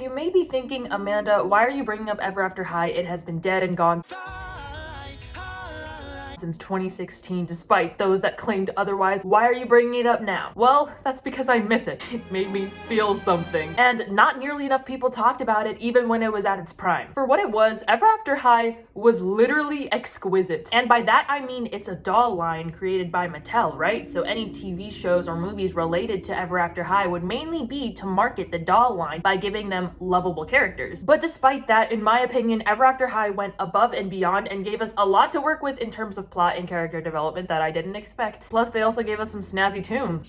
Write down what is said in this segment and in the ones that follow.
You may be thinking, Amanda, why are you bringing up Ever After High? It has been dead and gone since 2016, despite those that claimed otherwise. Why are you bringing it up now? Well, that's because I miss it. It made me feel something. And not nearly enough people talked about it even when it was at its prime. For what it was, Ever After High was literally exquisite. And by that I mean it's a doll line created by Mattel, right? So any TV shows or movies related to Ever After High would mainly be to market the doll line by giving them lovable characters. But despite that, in my opinion, Ever After High went above and beyond and gave us a lot to work with in terms of plot and character development that I didn't expect. Plus, they also gave us some snazzy tunes.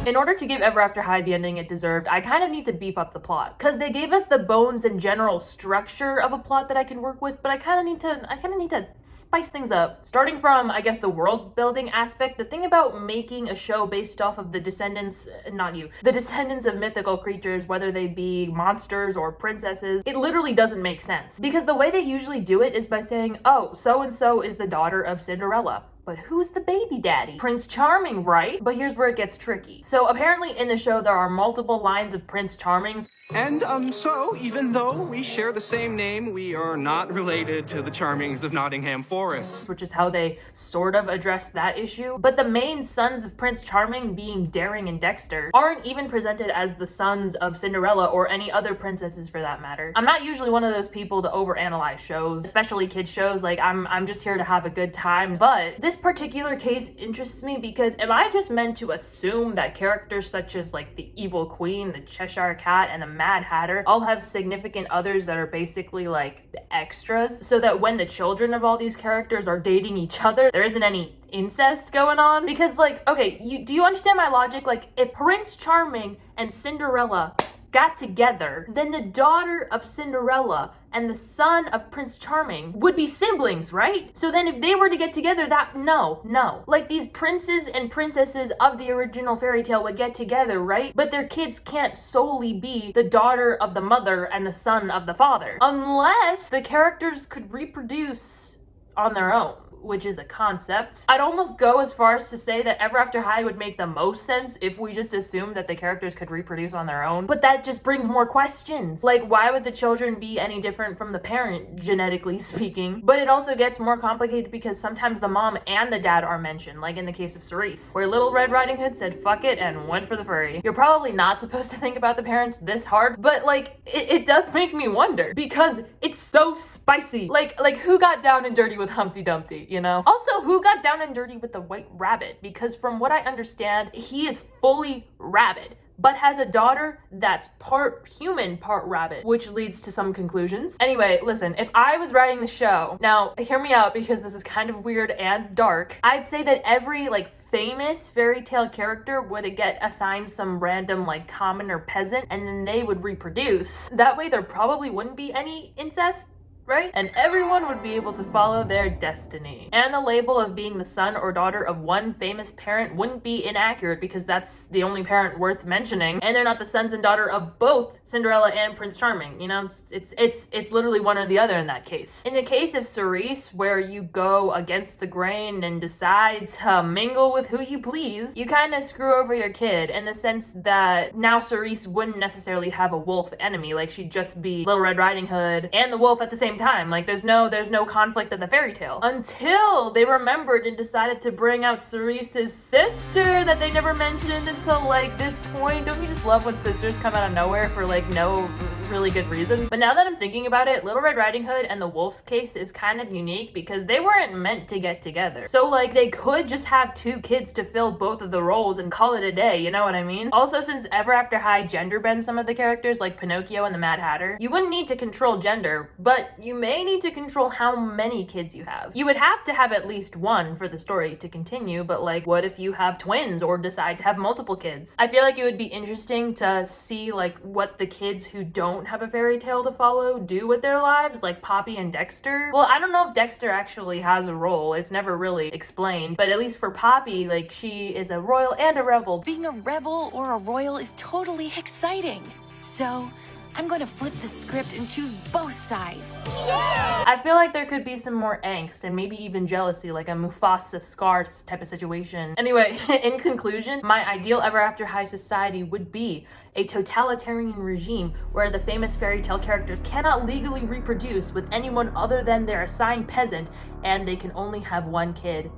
In order to give Ever After High the ending it deserved, I kind of need to beef up the plot. Because they gave us the bones and general structure of a plot that I can work with, but I kind of need to spice things up. Starting from, I guess, the world building aspect, the thing about making a show based off of the descendants of mythical creatures, whether they be monsters or princesses, it literally doesn't make sense. Because the way they usually do it is by saying, oh, so-and-so is the daughter of Cinderella. But who's the baby daddy? Prince Charming, right? But here's where it gets tricky. So apparently in the show there are multiple lines of Prince Charmings. And so even though we share the same name, we are not related to the Charmings of Nottingham Forest. Which is how they sort of address that issue. But the main sons of Prince Charming, being Daring and Dexter, aren't even presented as the sons of Cinderella or any other princesses for that matter. I'm not usually one of those people to overanalyze shows, especially kids shows. Like I'm just here to have a good time. But this particular case interests me because am I just meant to assume that characters such as like the Evil Queen, the Cheshire Cat, and the Mad Hatter all have significant others that are basically like the extras, so that when the children of all these characters are dating each other, there isn't any incest going on? Because like, okay, do you understand my logic? Like, if Prince Charming and Cinderella got together, then the daughter of Cinderella and the son of Prince Charming would be siblings, right? So then if they were to get together, no. Like, these princes and princesses of the original fairy tale would get together, right? But their kids can't solely be the daughter of the mother and the son of the father, unless the characters could reproduce on their own, which is a concept. I'd almost go as far as to say that Ever After High would make the most sense if we just assumed that the characters could reproduce on their own. But that just brings more questions. Like, why would the children be any different from the parent, genetically speaking? But it also gets more complicated because sometimes the mom and the dad are mentioned, like in the case of Cerise, where Little Red Riding Hood said fuck it and went for the furry. You're probably not supposed to think about the parents this hard, but like, it does make me wonder because it's so spicy. Like who got down and dirty with Humpty Dumpty? You know? Also, who got down and dirty with the White Rabbit? Because from what I understand, he is fully rabbit, but has a daughter that's part human, part rabbit, which leads to some conclusions. Anyway, listen, if I was writing the show, now hear me out because this is kind of weird and dark, I'd say that every famous fairy tale character would get assigned some random common or peasant, and then they would reproduce. That way there probably wouldn't be any incest, right? And everyone would be able to follow their destiny. And the label of being the son or daughter of one famous parent wouldn't be inaccurate because that's the only parent worth mentioning. And they're not the sons and daughter of both Cinderella and Prince Charming. You know, it's literally one or the other in that case. In the case of Cerise, where you go against the grain and decide to mingle with who you please, you kind of screw over your kid in the sense that now Cerise wouldn't necessarily have a wolf enemy. Like, she'd just be Little Red Riding Hood and the wolf at the same time. Like, there's no conflict in the fairy tale until they remembered and decided to bring out Cerise's sister that they never mentioned until this point. Don't you just love when sisters come out of nowhere for no really good reason? But now that I'm thinking about it, Little Red Riding Hood and the wolf's case is kind of unique because they weren't meant to get together. So they could just have two kids to fill both of the roles and call it a day, you know what I mean? Also, since Ever After High gender bends some of the characters like Pinocchio and the Mad Hatter, you wouldn't need to control gender, but you may need to control how many kids you have. You would have to have at least one for the story to continue, but what if you have twins or decide to have multiple kids? I feel like it would be interesting to see what the kids who don't have a fairy tale to follow do with their lives, like Poppy and Dexter. Well, I don't know if Dexter actually has a role. It's never really explained, but at least for Poppy, she is a royal and a rebel. Being a rebel or a royal is totally exciting. So, I'm going to flip the script and choose both sides. I feel like there could be some more angst and maybe even jealousy, like a Mufasa Scar type of situation. Anyway, in conclusion, my ideal ever after high society would be a totalitarian regime where the famous fairy tale characters cannot legally reproduce with anyone other than their assigned peasant, and they can only have one kid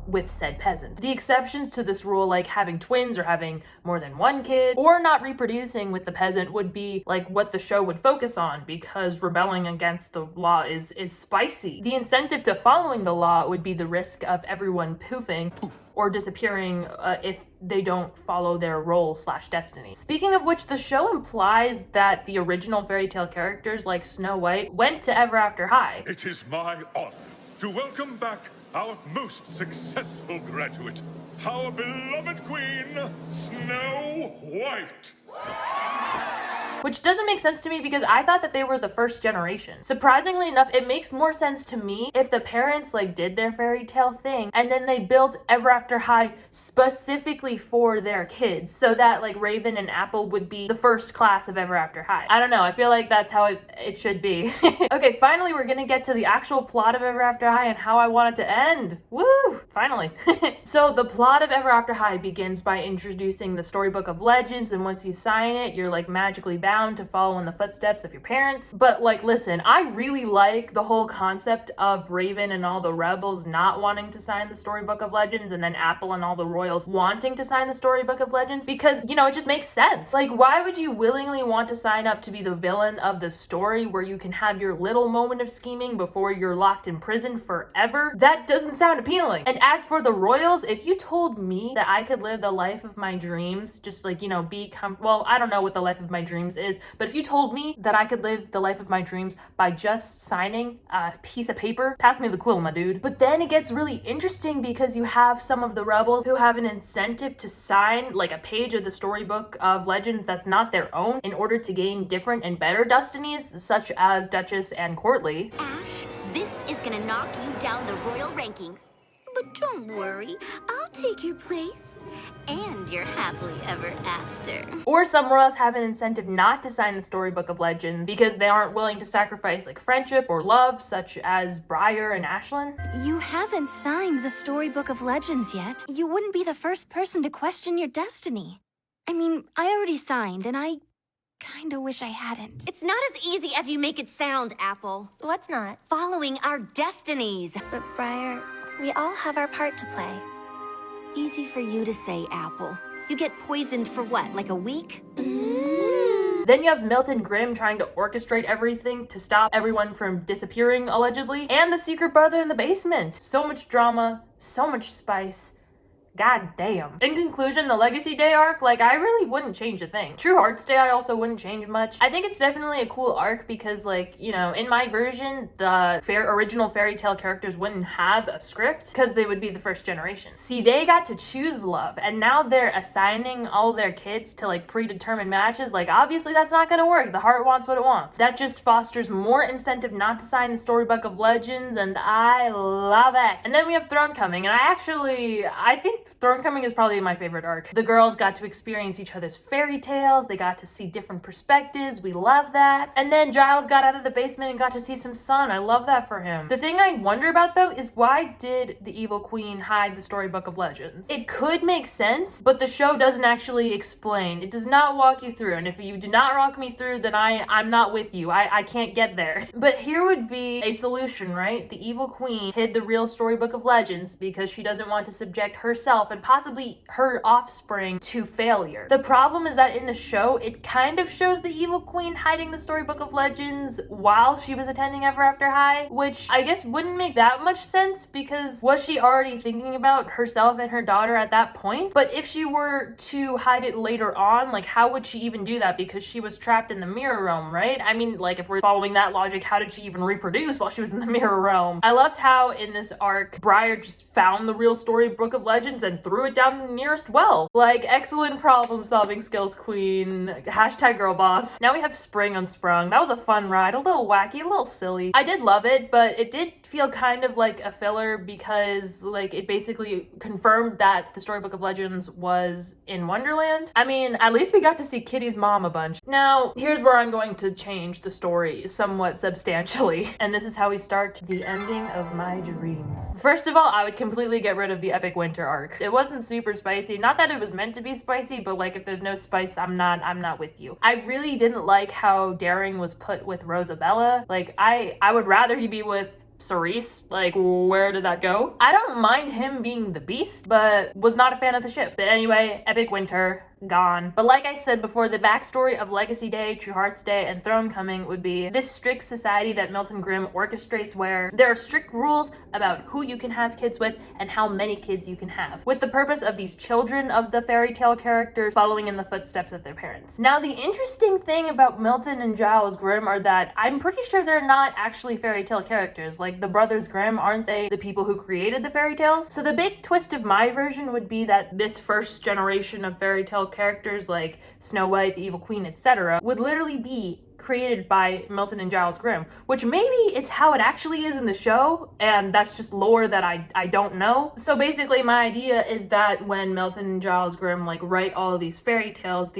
with said peasant. The exceptions to this rule, like having twins or having more than one kid or not reproducing with the peasant, would be like what the show would focus on, because rebelling against the law is spicy. The incentive to following the law would be the risk of everyone poofing or disappearing if they don't follow their role/destiny. Speaking of which, the show implies that the original fairy tale characters like Snow White went to Ever After High. It is my honor to welcome back our most successful graduate, our beloved queen, Snow White. Which doesn't make sense to me because I thought that they were the first generation. Surprisingly enough, it makes more sense to me if the parents like did their fairy tale thing and then they built Ever After High specifically for their kids, so that like Raven and Apple would be the first class of Ever After High. I don't know, I feel like that's how it should be. Okay, finally we're gonna get to the actual plot of Ever After High and how I want it to end. Woo! Finally. So the plot of Ever After High begins by introducing the Storybook of Legends, and once you sign it, you're like magically bound to follow in the footsteps of your parents. But like, listen, I really like the whole concept of Raven and all the rebels not wanting to sign the Storybook of Legends, and then Apple and all the royals wanting to sign the Storybook of Legends, because, you know, it just makes sense. Like, why would you willingly want to sign up to be the villain of the story where you can have your little moment of scheming before you're locked in prison forever? That doesn't sound appealing. And as for the royals, if you told me that I could live the life of my dreams, just like, you know, well, I don't know what the life of my dreams is, but if you told me that I could live the life of my dreams by just signing a piece of paper, pass me the quill, my dude. But then it gets really interesting because you have some of the rebels who have an incentive to sign like a page of the Storybook of Legends that's not their own in order to gain different and better destinies, such as Duchess and Courtly. Ash, this is gonna knock you down the royal rankings. But don't worry, I'll take your place. And your happily ever after. Or some royals have an incentive not to sign the Storybook of Legends because they aren't willing to sacrifice like friendship or love, such as Briar and Ashlyn. You haven't signed the Storybook of Legends yet. You wouldn't be the first person to question your destiny. I mean, I already signed, and I kinda wish I hadn't. It's not as easy as you make it sound, Apple. What's not? Following our destinies. But Briar, we all have our part to play. Easy for you to say, Apple. You get poisoned for what, like a week? Then you have Milton Grimm trying to orchestrate everything to stop everyone from disappearing, allegedly, and the secret brother in the basement. So much drama, so much spice. God damn. In conclusion, the Legacy Day arc, like, I really wouldn't change a thing. True Hearts Day, I also wouldn't change much. I think it's definitely a cool arc because, like, you know, in my version, the original fairy tale characters wouldn't have a script because they would be the first generation. See, they got to choose love, and now they're assigning all their kids to, like, predetermined matches. Like, obviously that's not gonna work. The heart wants what it wants. That just fosters more incentive not to sign the Storybook of Legends, and I love it. And then we have Thronecoming, and I think Thronecoming is probably my favorite arc. The girls got to experience each other's fairy tales. They got to see different perspectives. We love that. And then Giles got out of the basement and got to see some sun. I love that for him. The thing I wonder about though is why did the evil queen hide the Storybook of Legends? It could make sense, but the show doesn't actually explain. It does not walk you through. And if you do not walk me through, then I'm not with you. I can't get there. But here would be a solution, right? The evil queen hid the real Storybook of Legends because she doesn't want to subject herself and possibly her offspring to failure. The problem is that in the show, it kind of shows the evil queen hiding the Storybook of Legends while she was attending Ever After High, which I guess wouldn't make that much sense because was she already thinking about herself and her daughter at that point? But if she were to hide it later on, like how would she even do that? Because she was trapped in the mirror realm, right? I mean, like if we're following that logic, how did she even reproduce while she was in the mirror realm? I loved how in this arc, Briar just found the real Storybook of Legends legends and threw it down the nearest well. Like, excellent problem solving skills, queen. Hashtag girl boss. Now we have Spring Unsprung. That was a fun ride, a little wacky, a little silly. I did love it, but it did feel kind of like a filler because like it basically confirmed that the Storybook of Legends was in Wonderland. I mean, at least we got to see Kitty's mom a bunch. Now, here's where I'm going to change the story somewhat substantially. And this is how we start the ending of my dreams. First of all, I would completely get rid of the epic winter arc. It wasn't super spicy. Not that it was meant to be spicy, but like if there's no spice, I'm not with you. I really didn't like how Daring was put with Rosabella. Like I would rather he be with Cerise. Like, where did that go? I don't mind him being the beast, but was not a fan of the ship. But anyway, epic winter, gone. But like I said before, the backstory of Legacy Day, True Hearts Day, and Thronecoming would be this strict society that Milton Grimm orchestrates where there are strict rules about who you can have kids with and how many kids you can have, with the purpose of these children of the fairy tale characters following in the footsteps of their parents. Now, the interesting thing about Milton and Giles Grimm are that I'm pretty sure they're not actually fairy tale characters. Like, the brothers Grimm, aren't they the people who created the fairy tales? So the big twist of my version would be that this first generation of fairy tale characters like Snow White, the Evil Queen, etc. would literally be created by Milton and Giles Grimm, which maybe it's how it actually is in the show, and that's just lore that I don't know. So basically my idea is that when Milton and Giles Grimm like write all of these fairy tales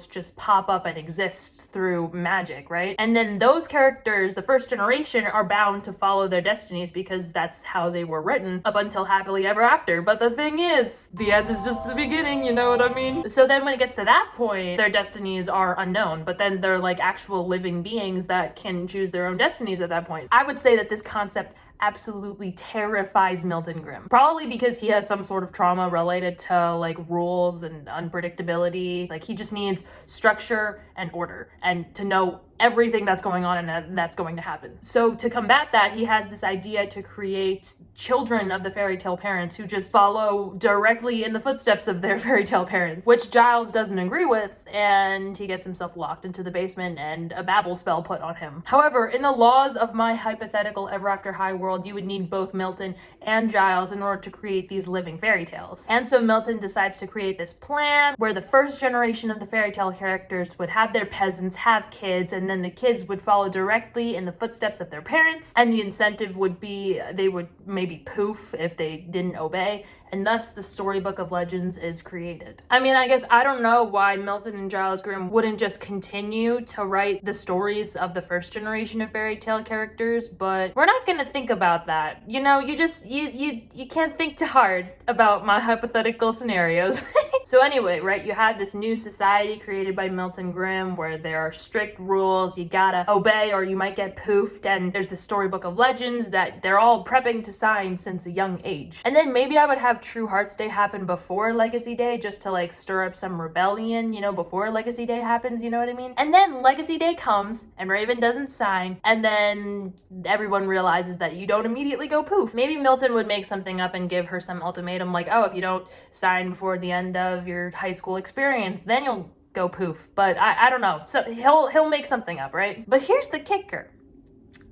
just pop up and exist through magic, right? And then those characters, the first generation, are bound to follow their destinies because that's how they were written up until happily ever after. But the thing is, the end is just the beginning, you know what I mean? So then when it gets to that point, their destinies are unknown, but then they're like actual living beings that can choose their own destinies at that point. I would say that this concept absolutely terrifies Milton Grimm. Probably because he has some sort of trauma related to like rules and unpredictability. Like he just needs structure and order and to know everything that's going on and that's going to happen. So to combat that, he has this idea to create children of the fairy tale parents who just follow directly in the footsteps of their fairy tale parents, which Giles doesn't agree with, and he gets himself locked into the basement and a babble spell put on him. However, in the laws of my hypothetical Ever After High world, you would need both Milton and Giles in order to create these living fairy tales. And so Milton decides to create this plan where the first generation of the fairy tale characters would have their peasants, have kids, and then the kids would follow directly in the footsteps of their parents, and the incentive would be they would maybe poof if they didn't obey, and thus the Storybook of Legends is created. I mean, I guess I don't know why Milton and Giles Grimm wouldn't just continue to write the stories of the first generation of fairy tale characters, but we're not gonna think about that. You know, you can't think too hard about my hypothetical scenarios. So anyway, right, you have this new society created by Milton Grimm where there are strict rules, you gotta obey or you might get poofed, and there's the Storybook of Legends that they're all prepping to sign since a young age. And then maybe I would have True Hearts Day happen before Legacy Day just to like stir up some rebellion, you know, before Legacy Day happens, you know what I mean? And then Legacy Day comes and Raven doesn't sign, and then everyone realizes that you don't immediately go poof. Maybe Milton would make something up and give her some ultimatum like, oh, if you don't sign before the end of your high school experience, then you'll go poof. But I don't know. So he'll make something up, right? But here's the kicker.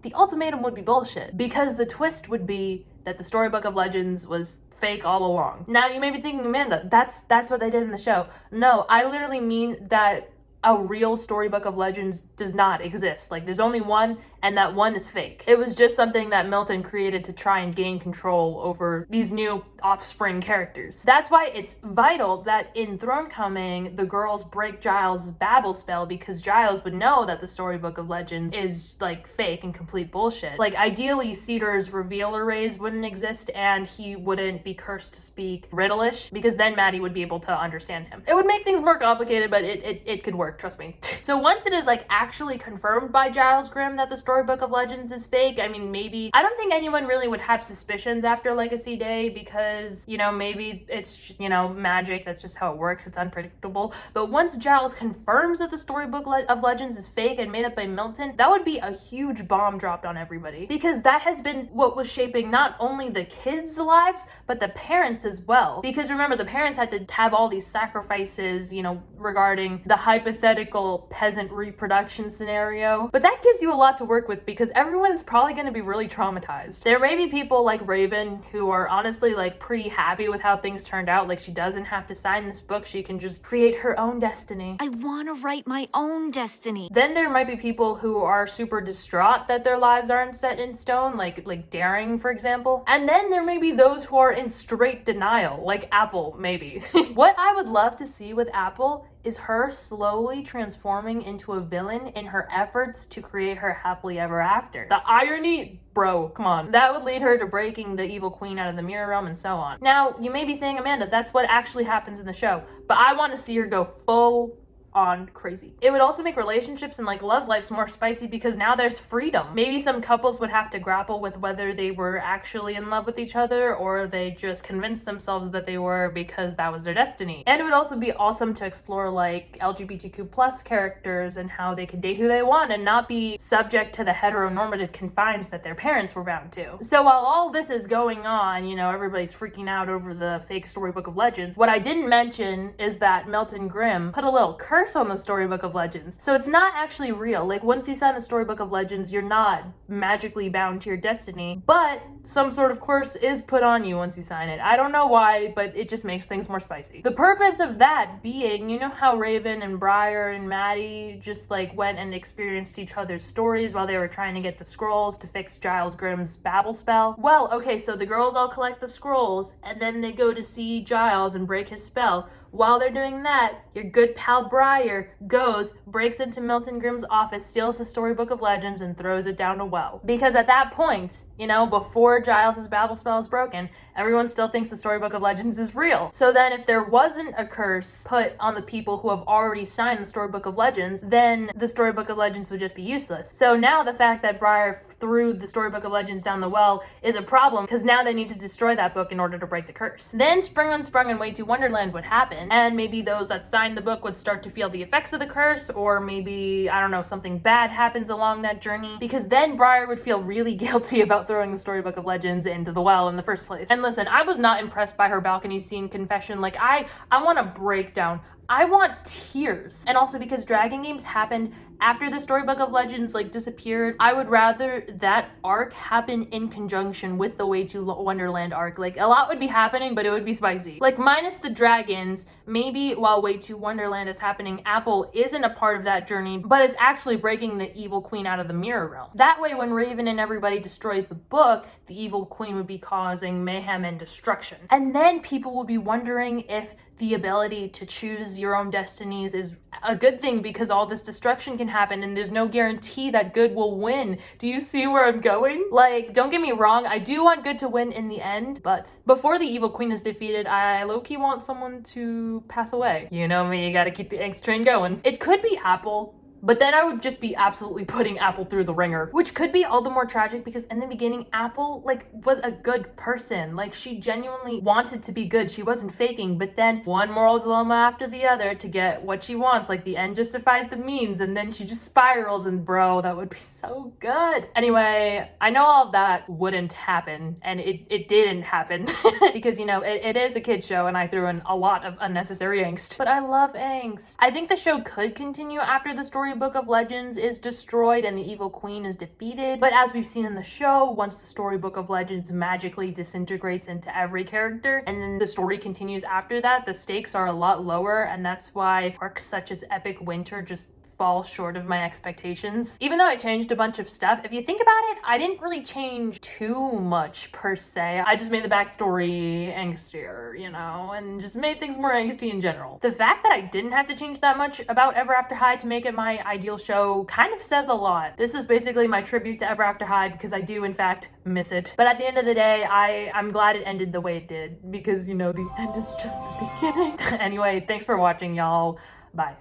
The ultimatum would be bullshit because the twist would be that the Storybook of Legends was fake all along. Now you may be thinking, Amanda, that's what they did in the show. No, I literally mean that a real Storybook of Legends does not exist. Like, there's only one, and that one is fake. It was just something that Milton created to try and gain control over these new offspring characters. That's why it's vital that in Thronecoming, the girls break Giles' babble spell, because Giles would know that the Storybook of Legends is like fake and complete bullshit. Like, ideally, Cedar's revealer rays wouldn't exist and he wouldn't be cursed to speak Riddleish, because then Maddie would be able to understand him. It would make things more complicated, but it could work, trust me. So once it is like actually confirmed by Giles Grimm that the Storybook of Legends is fake, I mean, maybe, I don't think anyone really would have suspicions after Legacy Day because, you know, maybe it's, you know, magic, that's just how it works, it's unpredictable. But once Giles confirms that the Storybook of Legends is fake and made up by Milton, that would be a huge bomb dropped on everybody, because that has been what was shaping not only the kids' lives, but the parents as well. Because remember, the parents had to have all these sacrifices, you know, regarding the hypothetical peasant reproduction scenario. But that gives you a lot to work work with because everyone is probably going to be really traumatized. There may be people like Raven who are honestly like pretty happy with how things turned out. Like, she doesn't have to sign this book. She can just create her own destiny. I want to write my own destiny. Then there might be people who are super distraught that their lives aren't set in stone, like Daring, for example. And then there may be those who are in straight denial, like Apple, maybe. What I would love to see with Apple is her slowly transforming into a villain in her efforts to create her happily ever after. The irony, bro, come on. That would lead her to breaking the evil queen out of the mirror realm and so on. Now, you may be saying, Amanda, that's what actually happens in the show, but I want to see her go full on crazy. It would also make relationships and like love lives more spicy because now there's freedom. Maybe some couples would have to grapple with whether they were actually in love with each other or they just convinced themselves that they were because that was their destiny. And it would also be awesome to explore like LGBTQ plus characters and how they could date who they want and not be subject to the heteronormative confines that their parents were bound to. So while all this is going on, you know, everybody's freaking out over the fake Storybook of Legends, what I didn't mention is that Milton Grimm put a little curse on the Storybook of Legends. So it's not actually real. Like, once you sign the Storybook of Legends, you're not magically bound to your destiny, but some sort of curse is put on you once you sign it. I don't know why, but it just makes things more spicy. The purpose of that being, you know how Raven and Briar and Maddie just like went and experienced each other's stories while they were trying to get the scrolls to fix Giles Grimm's Babel spell? Well, okay, so the girls all collect the scrolls and then they go to see Giles and break his spell. While they're doing that, your good pal Briar goes, breaks into Milton Grimm's office, steals the Storybook of Legends, and throws it down a well. Because at that point, you know, before Giles' Babel spell is broken, everyone still thinks the Storybook of Legends is real. So then if there wasn't a curse put on the people who have already signed the Storybook of Legends, then the Storybook of Legends would just be useless. So now the fact that Briar threw the Storybook of Legends down the well is a problem because now they need to destroy that book in order to break the curse. Then Spring Unsprung and Way to Wonderland would happen, and maybe those that signed the book would start to feel the effects of the curse, or maybe, I don't know, something bad happens along that journey, because then Briar would feel really guilty about throwing the Storybook of Legends into the well in the first place. And listen, I was not impressed by her balcony scene confession. Like, I want a breakdown. I want tears. And also because Dragon Games happened after the Storybook of Legends like disappeared, I would rather that arc happen in conjunction with the Way to Wonderland arc. Like, a lot would be happening, but it would be spicy. Like, minus the dragons, maybe while Way to Wonderland is happening, Apple isn't a part of that journey, but is actually breaking the evil queen out of the mirror realm. That way, when Raven and everybody destroys the book, the evil queen would be causing mayhem and destruction. And then people will be wondering if the ability to choose your own destinies is a good thing because all this destruction can happen and there's no guarantee that good will win. Do you see where I'm going? Like, don't get me wrong, I do want good to win in the end, but before the evil queen is defeated, I low-key want someone to pass away. You know me, you gotta keep the angst train going. It could be Apple, but then I would just be absolutely putting Apple through the ringer, which could be all the more tragic because in the beginning, Apple like was a good person. Like, she genuinely wanted to be good. She wasn't faking, but then one moral dilemma after the other to get what she wants. Like, the end justifies the means, and then she just spirals, and bro, that would be so good. Anyway, I know all of that wouldn't happen, and it didn't happen because, you know, it is a kid's show and I threw in a lot of unnecessary angst. But I love angst. I think the show could continue after the Storybook of Legends is destroyed and the evil queen is defeated, but as we've seen in the show, once the Storybook of Legends magically disintegrates into every character and then the story continues after that, the stakes are a lot lower, and that's why arcs such as Epic Winter just fall short of my expectations. Even though I changed a bunch of stuff, if you think about it, I didn't really change too much per se. I just made the backstory angstier, you know, and just made things more angsty in general. The fact that I didn't have to change that much about Ever After High to make it my ideal show kind of says a lot. This is basically my tribute to Ever After High because I do in fact miss it. But at the end of the day, I'm glad it ended the way it did because, you know, the end is just the beginning. Anyway, thanks for watching, y'all. Bye.